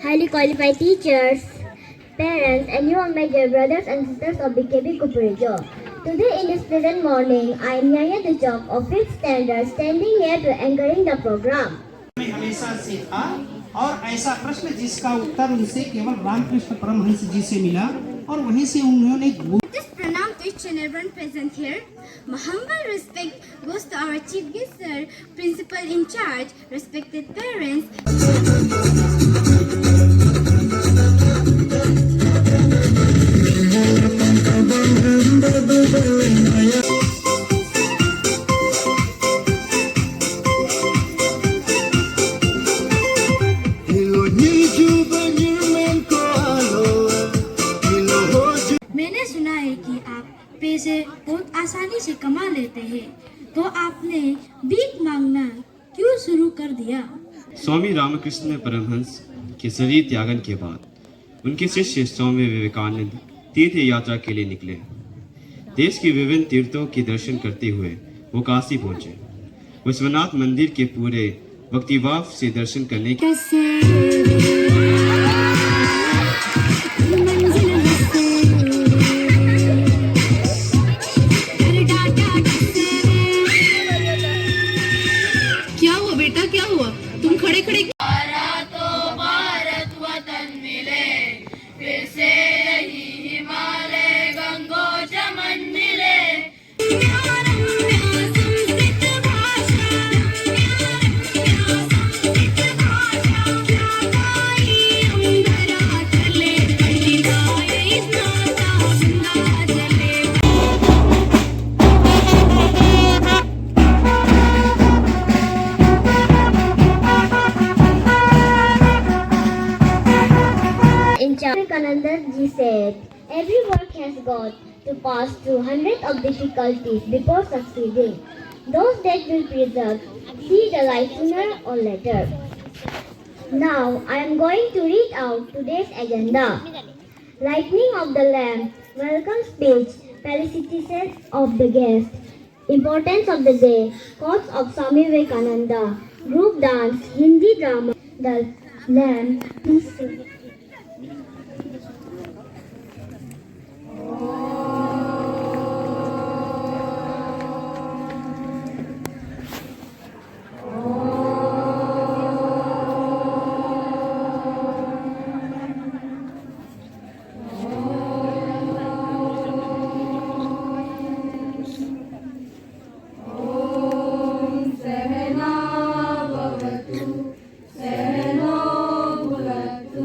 highly qualified teachers, parents, and you all my dear brothers and sisters of BKB Kupurijo. Today in this pleasant morning, I am Yaya the job of 5th standard standing here to anchoring the program. मैं हमेशा से था और ऐसा प्रश्न जिसका उत्तर उनसे केवल रामकृष्ण परमहंस जी से मिला और वहीं से उन्होंने Just pranam to each and everyone present here. My humble respect goes to our chief guest sir, principal in charge, respected parents. मैंने सुना है कि आप पैसे बहुत आसानी से कमा लेते हैं, तो आपने भीख मांगना क्यों शुरू कर दिया? स्वामी रामकृष्ण परमहंस के शरीर त्यागन के बाद उनके शिष्य स्वामी विवेकानंद तीर्थ यात्रा के लिए निकले। देश के विभिन्न तीर्थों के दर्शन करते हुए वो काशी पहुंचे। विश्वनाथ मंदिर के पूरे भक्तिभाव से दर्शन करने के क्या हुआ बेटा, क्या हुआ? तुम खड़े खड़े Vivekananda ji said, every work has got to pass through hundreds of difficulties before succeeding. Those that will persevere see the light sooner or later. Now I am going to read out today's agenda. Lighting of the lamp, welcome speech, felicitations of the guest, importance of the day, quotes of Swami Vivekananda, group dance, Hindi drama, the lamp, please sing. सहना भवतु सहनो भुनक्तु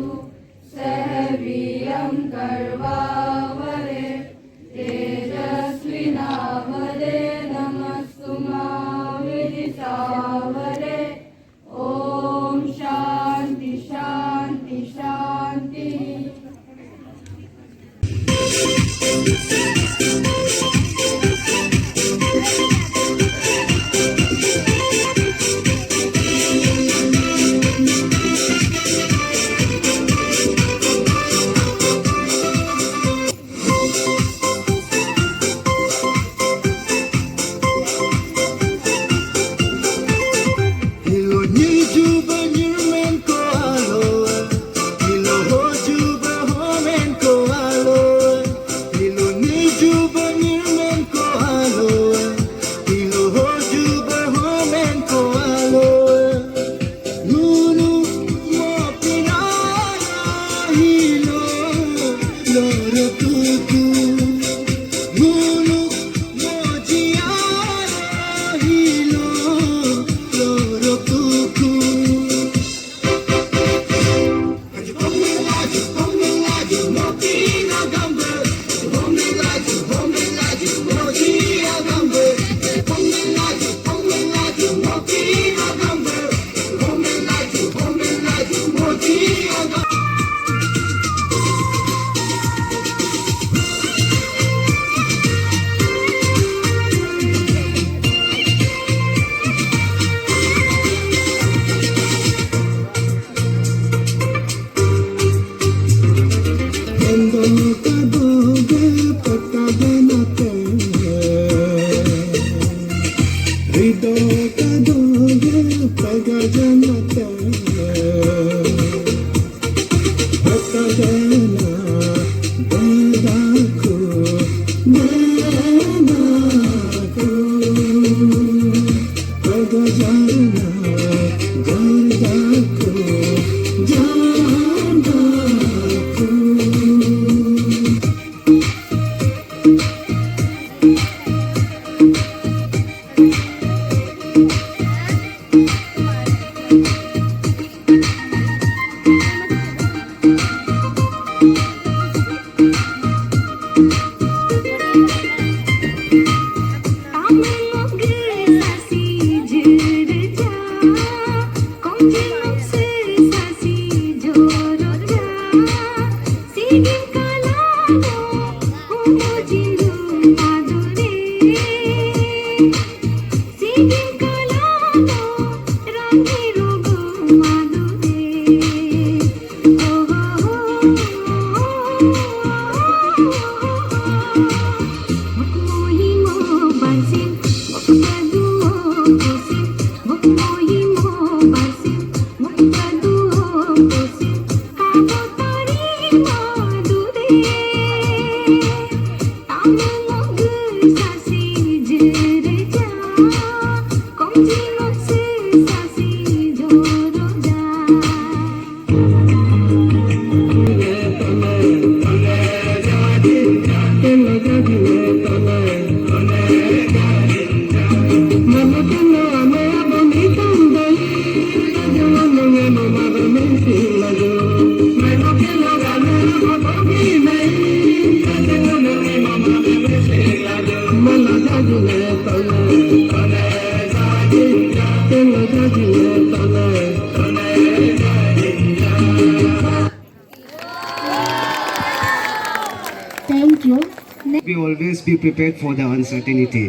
be prepared for the uncertainty.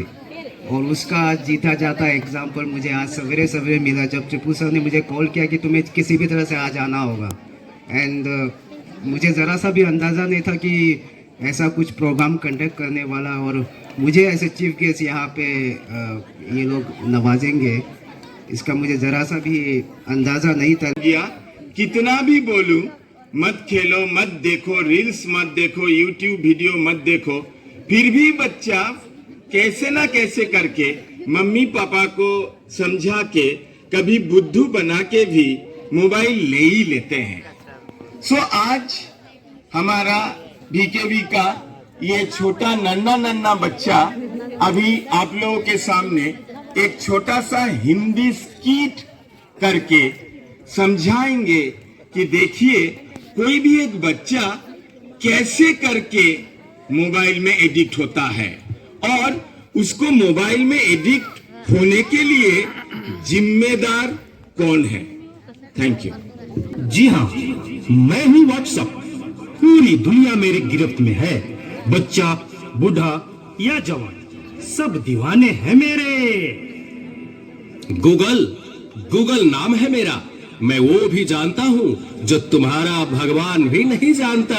और उसका आज जीता जाता example मुझे आज सवेरे सवेरे मिला जब टिप्पू सर ने मुझे कॉल किया कि तुम्हें किसी भी तरह से आ जाना होगा। एंड मुझे ज़रा सा भी अंदाज़ा नहीं था कि ऐसा कुछ प्रोग्राम कंडक्ट करने वाला और मुझे ऐसे चीफ गेस्ट यहाँ पे ये लोग नवाजेंगे, इसका मुझे ज़रा सा भी अंदाज़ा नहीं था। कितना भी बोलूं, मत खेलो, मत देखो, रील्स मत देखो, यूट्यूब वीडियो मत देखो, फिर भी बच्चा कैसे ना कैसे करके मम्मी पापा को समझा के कभी बुद्धू बना के भी मोबाइल ले ही लेते हैं। सो आज हमारा बीकेवी का ये छोटा नन्ना बच्चा अभी आप लोगों के सामने एक छोटा सा हिंदी स्कीट करके समझाएंगे कि देखिए कोई भी एक बच्चा कैसे करके मोबाइल में एडिक्ट होता है और उसको मोबाइल में एडिक्ट होने के लिए जिम्मेदार कौन है। Thank you. जी हाँ, मैं हूँ व्हाट्सएप। पूरी दुनिया मेरी गिरफ्त में है। बच्चा, बूढ़ा या जवान, सब दीवाने हैं मेरे। गूगल नाम है मेरा। मैं वो भी जानता हूँ जो तुम्हारा भगवान भी नहीं जानता।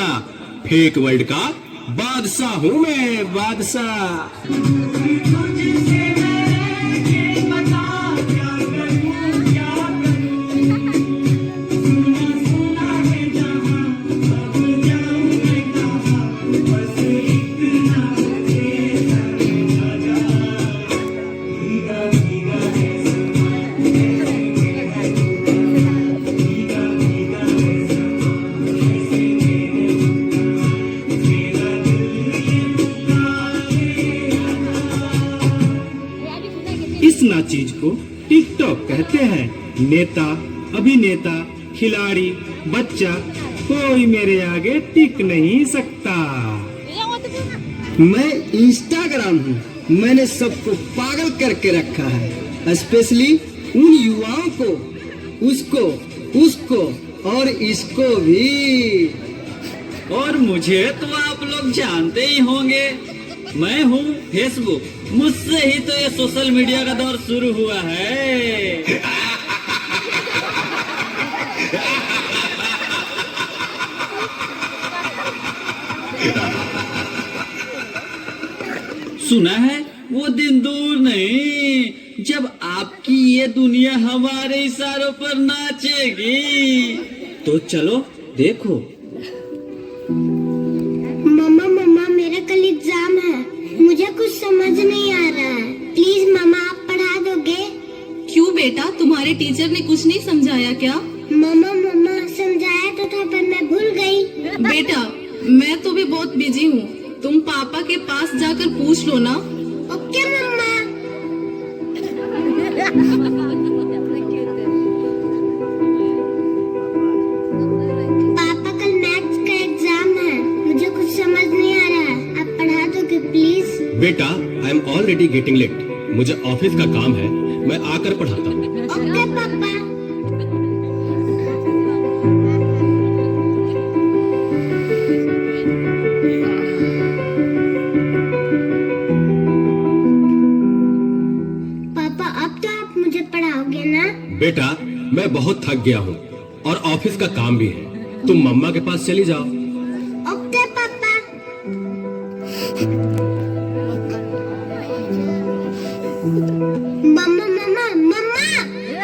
फेक वर्ल्ड का बादशाह हूँ मैं, बादशाह। चीज को टिकटॉक कहते हैं। नेता, अभिनेता, खिलाड़ी, बच्चा, कोई मेरे आगे टिक नहीं सकता। मैं इंस्टाग्राम हूँ। मैंने सबको पागल करके रखा है, स्पेशली उन युवाओं को, उसको और इसको भी। और मुझे तो आप लोग जानते ही होंगे, मैं हूँ फेसबुक। मुझसे ही तो ये सोशल मीडिया का दौर शुरू हुआ है। सुना है वो दिन दूर नहीं जब आपकी ये दुनिया हमारे इशारों पर नाचेगी। तो चलो देखो। मम्मा मेरा कल एग्जाम है, मुझे कुछ समझ नहीं आ रहा है। प्लीज मम्मा आप पढ़ा दोगे? क्यों बेटा, तुम्हारे टीचर ने कुछ नहीं समझाया क्या? मम्मा समझाया तो था पर मैं भूल गई। बेटा मैं तो भी बहुत बिजी हूँ, तुम पापा के पास जाकर पूछ लो ना। ओके मम्मा। पापा कल मैथ्स का एग्जाम है, मुझे कुछ समझ नहीं आ रहा है, आप पढ़ा दोगे प्लीज? बेटा I am already getting late, मुझे ऑफिस का काम है, मैं आकर पढ़ाता हूँ। ओके पापा। पापा अब तो आप मुझे पढ़ाओगे ना? बेटा मैं बहुत थक गया हूँ और ऑफिस का काम भी है, तुम मम्मा के पास चली जाओ। ओके पापा। मम्मा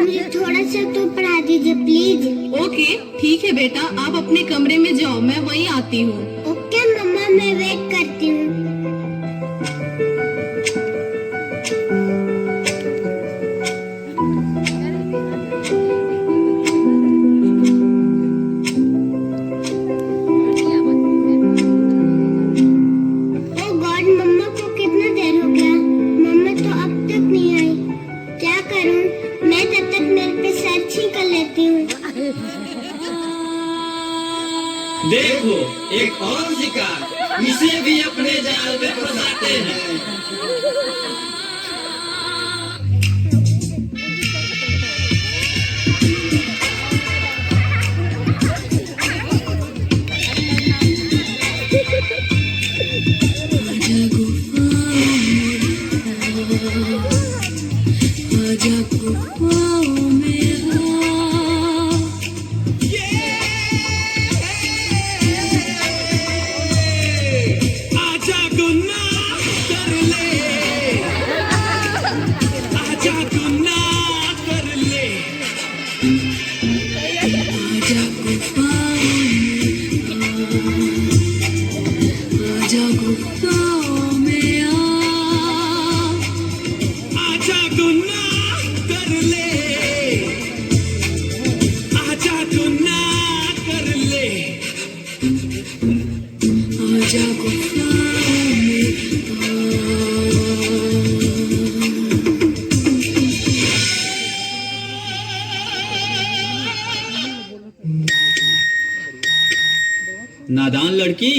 मुझे थोड़ा सा तो पढ़ा दीजिए प्लीज। ओके ठीक है बेटा, आप अपने कमरे में जाओ, मैं वहीं आती हूँ। ओके मम्मा, मैं वेट करती हूँ। देखो एक और शिकार, इसे भी अपने जाल में फंसाते हैं। गुफा तू ना कर ले, आजा तू ना कर ले, आजा गुफ्ता में नादान लड़की,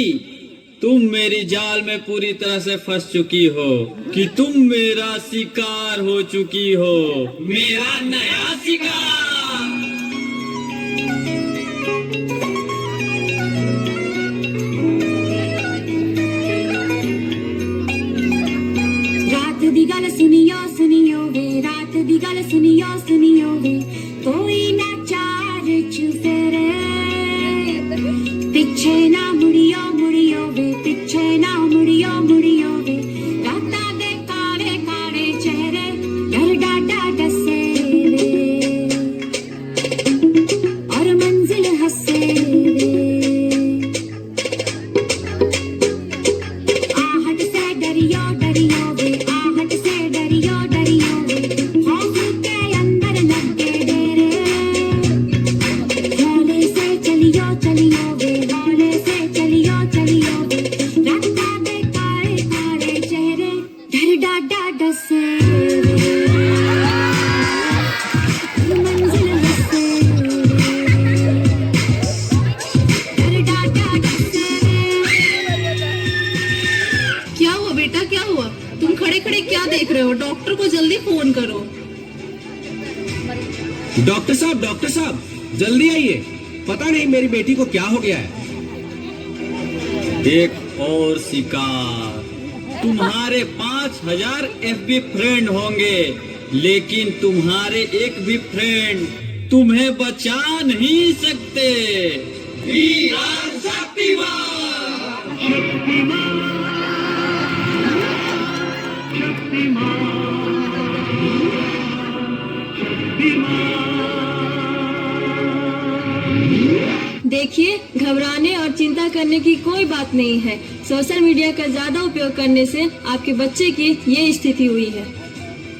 तुम मेरी जाल में पूरी तरह से फंस चुकी हो कि तुम मेरा शिकार हो चुकी हो, मेरा नया शिकार। रात दी गल सुनियो सुनियो वे, रात दी गल सुनियो सुनियो वे, कोई ना चार चुफेरे, पिछे ना मुड़ियो मुड़ियो वे, पिछे ना मुड़ियो मुड़ियो वे, राता दे काले काले चेहरे डर डाटा डसे वे, और मंजिल हंसे वे, आहट से डरियो डरियो वे, आहट से डरियो डरियो वे, खौफ के अंदर लगे डेरे, हौले से चलियो चलियो वे, हौले से चलियो चलियो वे, राता दे काले काले चेहरे डर डाटा डसे वे, मंजिल हंसे वे, डर डाटा डसे वे। क्या हुआ बेटा, क्या हुआ? तुम खड़े खड़े क्या देख रहे हो? डॉक्टर को जल्दी फोन करो। डॉक्टर साहब जल्दी आइए, पता नहीं मेरी बेटी को क्या हो गया है। एक और शिकार। तुम्हारे 5000 FB फ्रेंड होंगे, लेकिन तुम्हारे एक भी फ्रेंड तुम्हें बचा नहीं सकते। वीरान शक्तिमान। देखिए, घबराने और चिंता करने की कोई बात नहीं है। सोशल मीडिया का ज्यादा उपयोग करने से आपके बच्चे की ये स्थिति हुई है।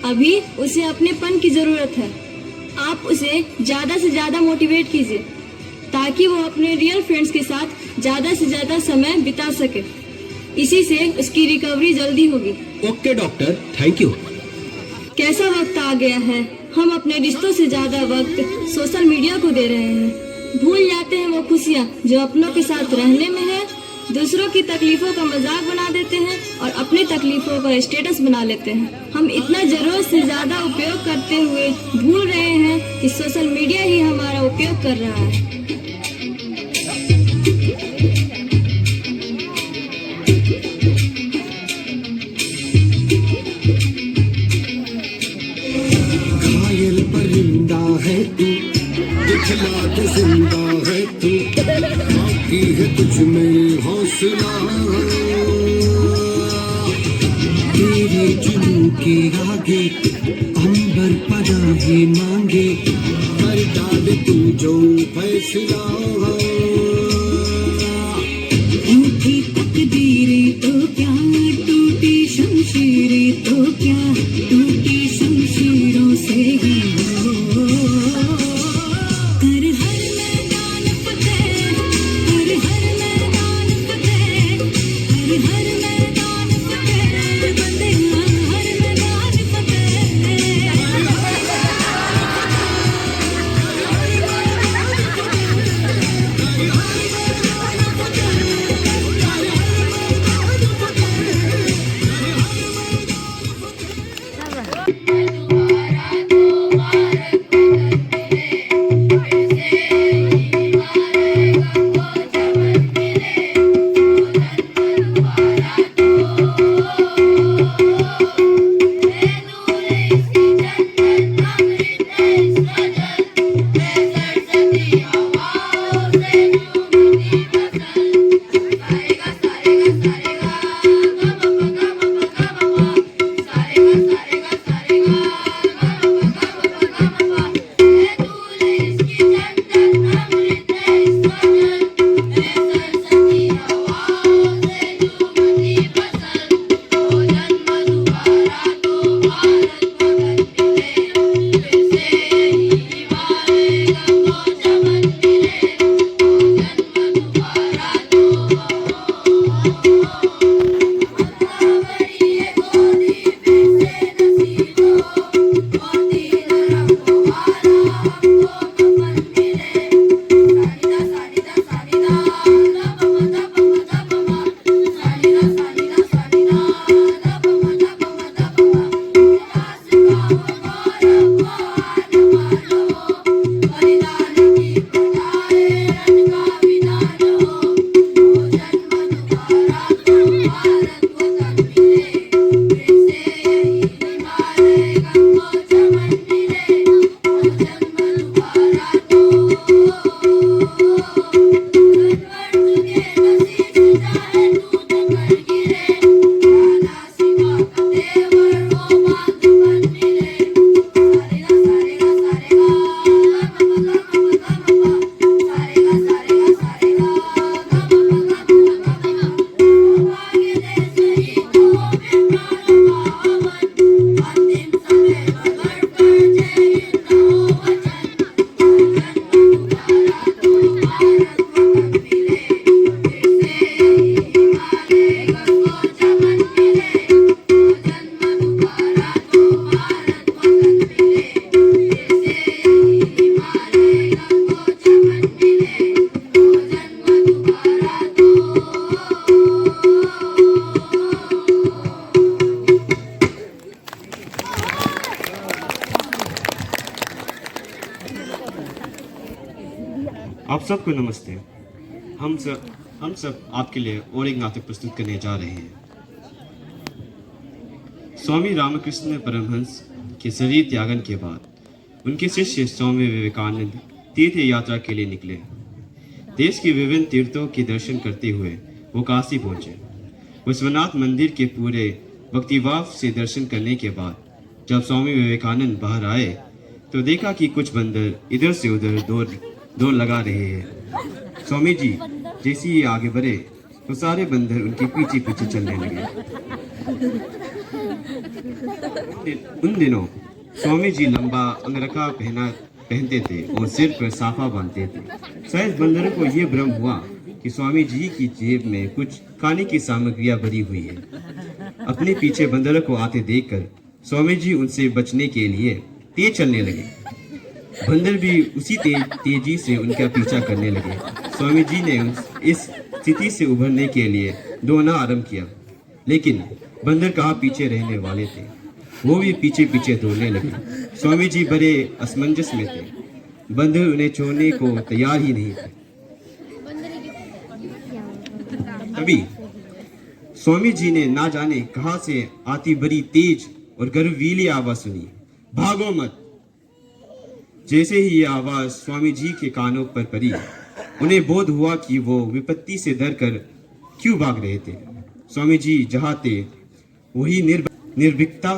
अभी उसे अपनेपन की जरूरत है। आप उसे ज्यादा से ज्यादा मोटिवेट कीजिए ताकि वो अपने रियल फ्रेंड्स के साथ ज्यादा से ज्यादा समय बिता सके। इसी से उसकी रिकवरी जल्दी होगी। Okay doctor, thank you. कैसा वक्त आ गया है, हम अपने रिश्तों से ज्यादा वक्त सोशल मीडिया को दे रहे हैं। भूल जाते हैं वो खुशियाँ जो अपनों के साथ रहने में है। दूसरों की तकलीफों का मजाक बना देते हैं और अपनी तकलीफों का स्टेटस बना लेते हैं। हम इतना जरूरत से ज्यादा उपयोग करते हुए भूल रहे हैं कि सोशल मीडिया ही हमारा उपयोग कर रहा है। घायल परिंदा है तू, दिखला के जिंदा है तू, बाकी है तुझ में हौसला। तेरे जुनून के आगे अंबर पनाहे मांगे, कर डाल तू जो फैसला। उठी तकदीरें तो क्या, टूटी शमशीरें तो क्या, टूटी शमशीरों से ही हो। कर हर मैदान फतेह, कर हर मैदान फतेह, कर हर मैदान फतेह, बंदे हर मैदान सारेगा आप सबको नमस्ते। हम सब आपके लिए और एक नाटक प्रस्तुत करने जा रहे हैं। स्वामी रामकृष्ण परमहंस के शरीर त्यागन के बाद उनके शिष्य स्वामी विवेकानंद तीर्थ यात्रा के लिए निकले। देश के विभिन्न तीर्थों के दर्शन करते हुए वो काशी पहुंचे। विश्वनाथ मंदिर के पूरे भक्तिभाव से दर्शन करने के बाद जब स्वामी विवेकानंद बाहर आए तो देखा कि कुछ बंदर इधर से उधर दौड़ लगा रहे हैं। स्वामी जी जैसे ही आगे बढ़े तो सारे बंदर उनके पीछे पीछे चलने लगे। उन दिनों स्वामी जी लंबा अंगरखा पहनते थे और सिर पर साफा बांधते थे। शायद बंदरों को यह भ्रम हुआ कि स्वामी जी की जेब में कुछ खाने की सामग्रियां भरी हुई है। अपने पीछे बंदरों को आते देखकर स्वामी जी उनसे बचने के लिए तेज चलने लगे। बंदर भी उसी तेजी से उनका पीछा करने लगे। स्वामी जी ने इस स्थिति से उभरने के लिए दौड़ना आरंभ किया, लेकिन बंदर कहाँ पीछे रहने वाले थे, वो भी पीछे पीछे दौड़ने लगे। स्वामी जी बड़े असमंजस में थे। बंदर उन्हें छोड़ने को तैयार ही नहीं थे। तभी स्वामी जी ने ना जाने कहां से आती बड़ी तेज और गर्वीली आवाज सुनी, भागो मत। जैसे ही ये आवाज स्वामी जी के कानों पर पड़ी, उन्हें बोध हुआ कि वो विपत्ति से डर कर क्यों भाग रहे थे। स्वामी जी जहाँ थे वही निर्भीकता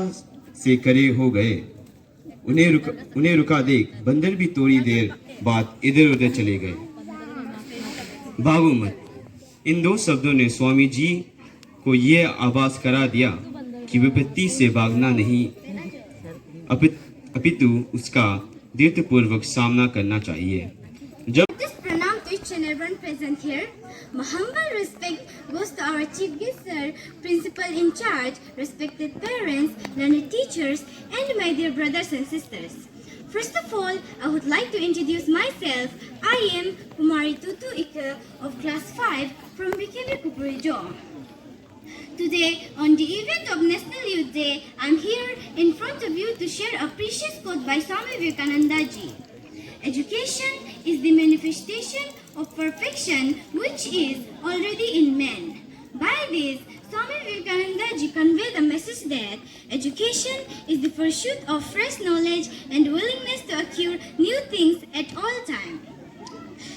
से खड़े हो गए। उन्हें रुका देख बंदर भी थोड़ी देर बाद इधर उधर चले गए। भागो मत, इन दो शब्दों ने स्वामी जी को यह आभास करा दिया कि विपत्ति से भागना नहीं अपितु उसका धैर्यपूर्वक सामना करना चाहिए। जब This pranam to each and everyone present here. My humble respect goes to our chief guest sir, principal in charge, respected parents, learned teachers, and my dear brothers and sisters. First of all, I would like to introduce myself. I am Kumari Tutu Ika of class 5 from BKV Kupurijo. Today, on the event of National Youth Day, I am here in front of you to share a precious quote by Swami Vivekananda ji. Education is the manifestation of perfection which is already in man. By this, Swami Vivekananda ji conveyed the message that education is the pursuit of fresh knowledge and willingness to acquire new things at all times.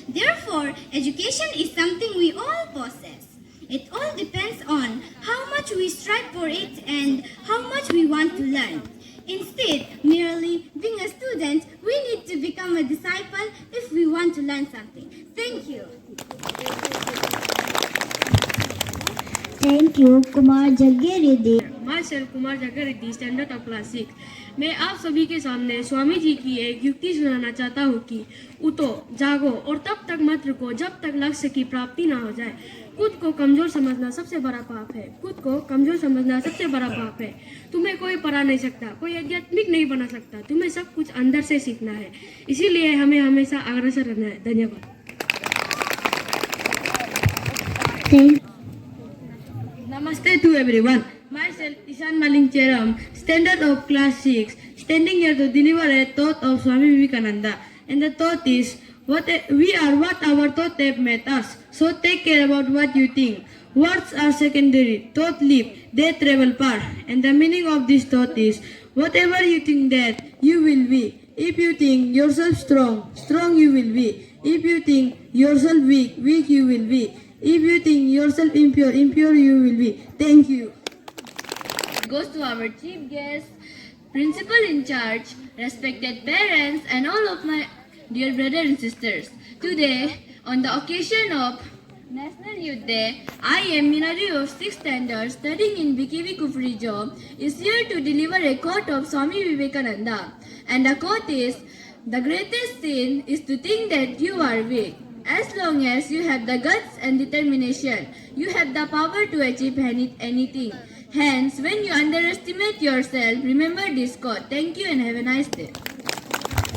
Therefore, education is something we all possess. It all depends on how much we strive for it and how much we want to learn. Instead, merely being a student, we need to become a disciple if we want to learn something. Thank you. Thank you, Kumar Jaggereddy. Myself Kumar Jaggereddy, standard of class 6. मैं आप सभी के सामने स्वामी जी की एक युक्ति सुनाना चाहता हूँ कि उठो, जागो और तब तक मत रुको जब तक लक्ष्य की प्राप्ति ना हो जाए। खुद को कमजोर समझना सबसे बड़ा पाप है। खुद को कमजोर समझना सबसे बड़ा पाप है। तुम्हें कोई पढ़ा नहीं सकता, कोई आध्यात्मिक नहीं बना सकता। तुम्हें सब कुछ अंदर से सीखना है, इसीलिए हमें हमेशा अग्रसर रहना है। धन्यवाद। Namaste to everyone. Myself Ishan Maling Cheram, standard of class 6, standing here to deliver a thought of Swami Vivekananda. And the thought is, we are what our thought have made us. So take care about what you think. Words are secondary. Thought live, they travel far. And the meaning of this thought is, whatever you think that, you will be. If you think yourself strong, strong you will be. If you think yourself weak, weak you will be. If you think yourself impure, impure you will be. Thank you. It goes to our chief guest, principal in charge, respected parents, and all of my dear brothers and sisters. Today, on the occasion of National Youth Day, I am Minari of 6th standard studying in BKV Kupurijo is here to deliver a quote of Swami Vivekananda. And the quote is, the greatest sin is to think that you are weak. As long as you have the guts and determination, you have the power to achieve anything. Hence, when you underestimate yourself, remember this quote. Thank you and have a nice day.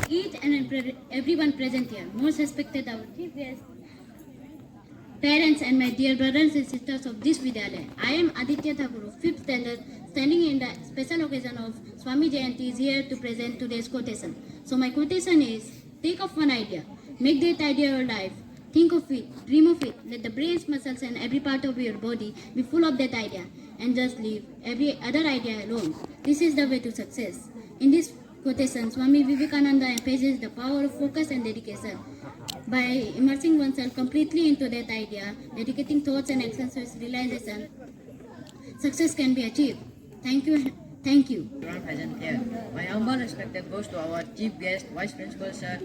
Each and everyone present here, most respected our chief guest, parents and my dear brothers and sisters of this Vidyalaya. I am Aditya Thakur, 5th standard, standing in the special occasion of Swami Jayanti is here to present today's quotation. So my quotation is, think of one idea, Make that idea your life. Think of it, dream of it. Let the brains, muscles, and every part of your body be full of that idea, and just leave every other idea alone. This is the way to success. In this quotation, Swami Vivekananda emphasizes the power of focus and dedication. By immersing oneself completely into that idea, dedicating thoughts and actions to its realization, success can be achieved. Thank you. Thank you. Everyone present here. My humble respect goes to our chief guest, Vice Principal Sir,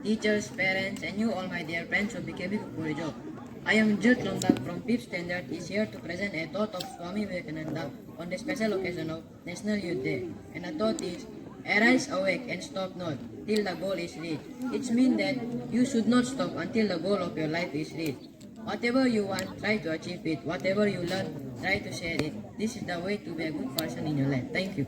teachers, parents, and you all my dear friends of BKB Kukurijo. I am Jyot Longdak from 5th Standard is here to present a thought of Swami Vivekananda on the special occasion of National Youth Day. And the thought is, arise, awake, and stop not till the goal is reached. It means that you should not stop until the goal of your life is reached. Whatever you want, try to achieve it. Whatever you learn, try to share it. This is the way to be a good person in your life. Thank you.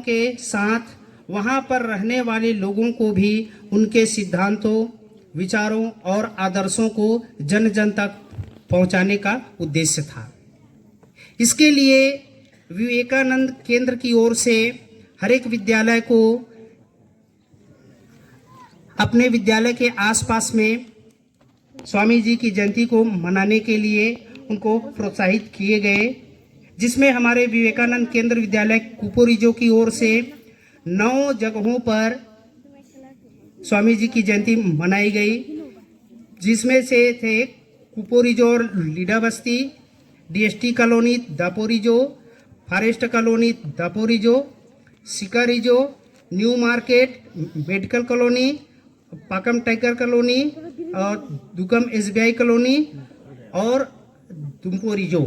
के साथ वहाँ पर रहने वाले लोगों को भी उनके सिद्धांतों, विचारों और आदर्शों को जन जन तक पहुँचाने का उद्देश्य था। इसके लिए विवेकानंद केंद्र की ओर से हर एक विद्यालय को अपने विद्यालय के आसपास में स्वामी जी की जयंती को मनाने के लिए उनको प्रोत्साहित किए गए, जिसमें हमारे विवेकानंद केंद्र विद्यालय कुपोरिजो की ओर से 9 जगहों पर स्वामी जी की जयंती मनाई गई, जिसमें से थे कुपोरिजो और लीडा बस्ती, DST colony Daporijo, forest colony Daporijo, Sikarijo, new market, medical colony, Pakam tiger colony और दुगम एसबीआई कॉलोनी और दुम्पोरिजो।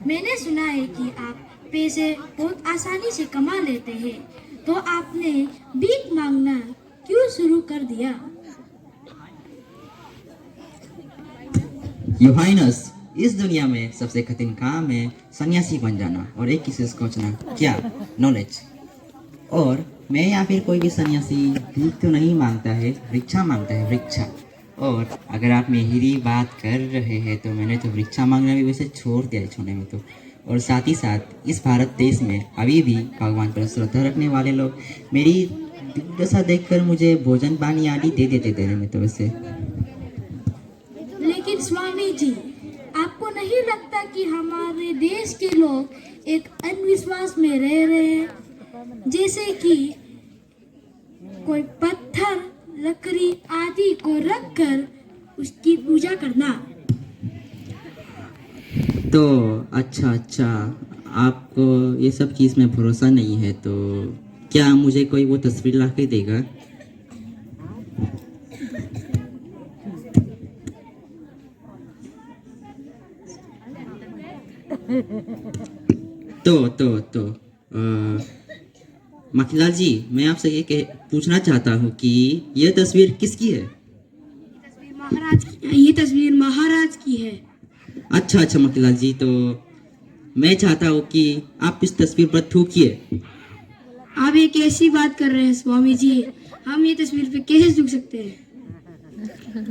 मैंने सुना है कि आप पैसे बहुत आसानी से कमा लेते हैं, तो आपने भीख मांगना क्यों शुरू कर दिया? योर हाइनेस, इस दुनिया में सबसे कठिन काम है सन्यासी बन जाना और एक किसी से खोजना। क्या? नॉलेज। और मैं या फिर कोई भी सन्यासी भीख तो नहीं मांगता है, भिक्षा मांगता है, भिक्षा। और अगर आप मेरी बात कर रहे हैं तो मैंने तो भिक्षा मांगना भी वैसे छोड़ दिया है छोड़ने में तो। और साथ ही साथ इस भारत देश में अभी भी भगवान पर श्रद्धा रखने वाले लोग मेरी दुर्दशा देखकर मुझे भोजन पानी आदि दे देते थे में तो वैसे। लेकिन स्वामी जी, आपको नहीं लगता कि हमारे देश के लोग एक अंधविश्वास में रह रहे हैं, जैसे कि कोई पत्थर लकड़ी आदि को रखकर उसकी पूजा करना? तो अच्छा आपको ये सब चीज़ में भरोसा नहीं है तो क्या मुझे कोई वो तस्वीर ला के देगा? तो मखीलाल जी, मैं आपसे ये पूछना चाहता हूँ कि ये तस्वीर किसकी है? ये तस्वीर महाराज की है। अच्छा मखीलाल जी, तो मैं चाहता हूँ कि आप इस तस्वीर पर थूकिए। आप ये कैसी बात कर रहे हैं स्वामी जी? हम ये तस्वीर पे कैसे झुक सकते हैं?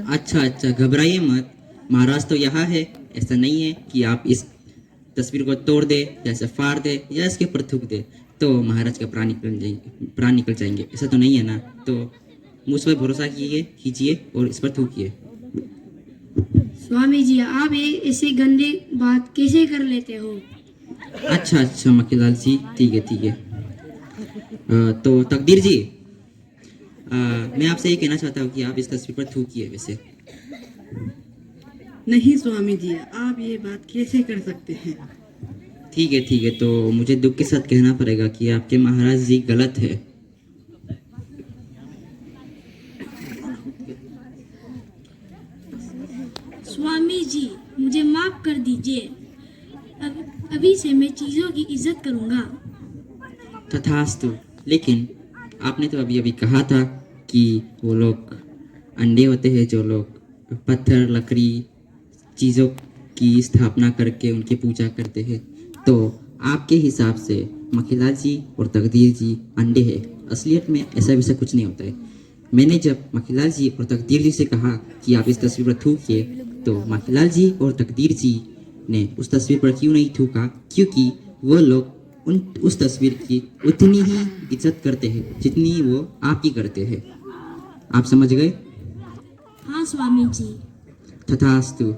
अच्छा घबराइए मत, महाराज तो यहाँ है। ऐसा नहीं है कि आप इस तस्वीर को तोड़ दे या इसे फाड़ दे या इसके ऊपर थूक दे तो महाराज का प्राण निकल जाएंगे, ऐसा तो नहीं है ना। तो मुझ पर भरोसा कीजिए और इस पर थूकिए। स्वामी जी, आप ये ऐसी गंदी बात कैसे कर लेते हो? अच्छा मखीलाल जी, ठीक है। तो तकदीर जी, मैं आपसे ये कहना चाहता हूँ कि आप इस तस्वीर पर थूकिए वैसे। नहीं स्वामी जी, आप ये बात कैसे कर सकते हैं? ठीक है, तो मुझे दुख के साथ कहना पड़ेगा कि आपके महाराज जी गलत है। स्वामी जी, मुझे माफ कर दीजिए। अभी से मैं चीजों की इज्जत करूंगा। तथास्तु। लेकिन आपने तो अभी कहा था कि वो लोग अंडे होते हैं जो लोग पत्थर लकड़ी चीज़ों की स्थापना करके उनकी पूजा करते हैं। तो आपके हिसाब से मखीलाल जी और तकदीर जी अंडे हैं। असलियत में ऐसा वैसा कुछ नहीं होता है। मैंने जब मखीलाल जी और तकदीर जी से कहा कि आप इस तस्वीर पर थूकिए तो मखीलाल जी और तकदीर जी ने उस तस्वीर पर क्यों नहीं थूका? क्योंकि वो लोग उस तस्वीर की उतनी ही इज्जत करते हैं जितनी वो आपकी करते हैं। आप समझ गए? हाँ स्वामी जी। तथास्तु।